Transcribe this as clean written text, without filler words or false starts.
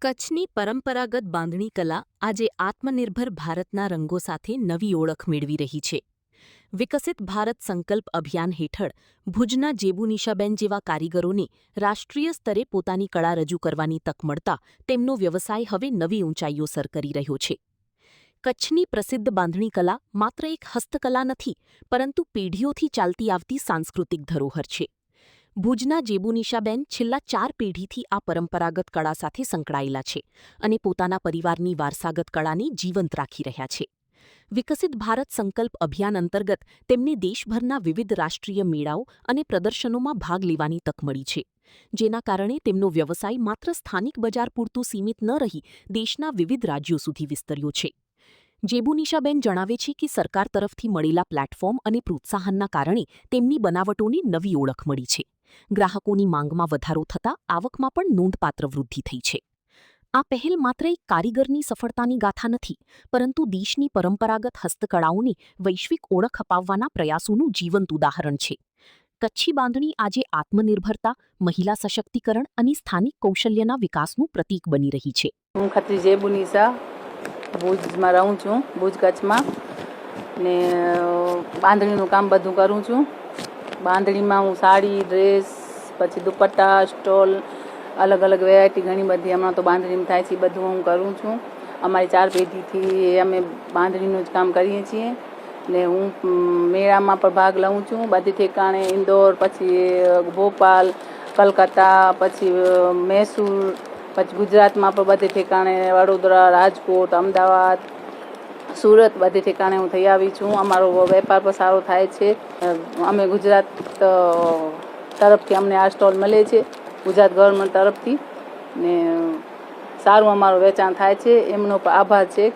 કચ્છની પરંપરાગત બાંધણી કલા આજે આત્મનિર્ભર ભારતના રંગો સાથે નવી ઓળખ મેળવી રહી છે. વિકસિત ભારત સંકલ્પ અભિયાન હેઠળ ભુજના જેબુનિશાબેન જેવા કારીગરોને રાષ્ટ્રીય સ્તરે પોતાની કળા રજૂ કરવાની તક મળતા તેમનો વ્યવસાય હવે નવી ઊંચાઈઓ સર કરી રહ્યો છે. કચ્છની પ્રસિદ્ધ બાંધણી કલા માત્ર એક હસ્તકલા નથી, પરંતુ પેઢીઓથી ચાલતી આવતી સાંસ્કૃતિક ધરોહર છે. ભુજના જેબુનિશાબેન છેલ્લા 4 પેઢીથી આ પરંપરાગત કળા સાથે સંકળાયેલા છે અને પોતાના પરિવારની વારસાગત કળાને જીવંત રાખી રહ્યા છે. વિકસિત ભારત સંકલ્પ અભિયાન અંતર્ગત તેમને દેશભરના વિવિધ રાષ્ટ્રીય મેળાઓ અને પ્રદર્શનોમાં ભાગ લેવાની તક મળી છે, જેના કારણે તેમનો વ્યવસાય માત્ર સ્થાનિક બજાર પૂરતું સીમિત ન રહી દેશના વિવિધ રાજ્યો સુધી વિસ્તર્યો છે. જેબુનિશાબેન જણાવે છે કે સરકાર તરફથી મળેલા પ્લેટફોર્મ અને પ્રોત્સાહનના કારણે તેમની બનાવટોને નવી ઓળખ મળી છે. ગ્રાહકોની માંગમાં વધારો થતાં આવકમાં પણ નોંધપાત્ર વૃદ્ધિ થઈ છે. આ પહેલ માત્ર એક કારીગરની સફળતાની ગાથા નથી, પરંતુ દેશની પરંપરાગત હસ્તકળાઓને વૈશ્વિક ઓળખ અપાવવાના પ્રયાસોનું જીવંત ઉદાહરણ છે. કચ્છી બાંધણી આજે આત્મનિર્ભરતા, મહિલા સશક્તિકરણ અને સ્થાનિક કૌશલ્યના વિકાસનું પ્રતીક બની રહી છે. હું ખત્રી જેબુનિશા ભુજમાં રહું છું, ભુજ કચ્છમાં, ને બાંધણીનું કામ બધું કરું છું. બાંધણીમાં હું સાડી, ડ્રેસ, પછી દુપટ્ટા, સ્ટોલ, અલગ અલગ વેરાયટી ઘણી બધી હમણાં તો બાંધણીમાં થાય છે, બધું હું કરું છું. અમારી 4 પેઢીથી અમે બાંધણીનું જ કામ કરીએ છીએ. ને હું મેળામાં પણ ભાગ લઉં છું, બધી ઠેકાણે, ઇન્દોર, પછી ભોપાલ, કલકત્તા, પછી મૈસૂર, પછી ગુજરાતમાં પણ બધે ઠેકાણે, વડોદરા, રાજકોટ, અમદાવાદ, સુરત, બધે ઠેકાણે હું થઈ આવી છું. અમારો વેપાર પણ સારો થાય છે. અમે ગુજરાત તરફથી અમને આ સ્ટોલ મળે છે, ગુજરાત ગવર્મેન્ટ તરફથી, ને સારું અમારું વેચાણ થાય છે. એમનો પણ આભાર છે.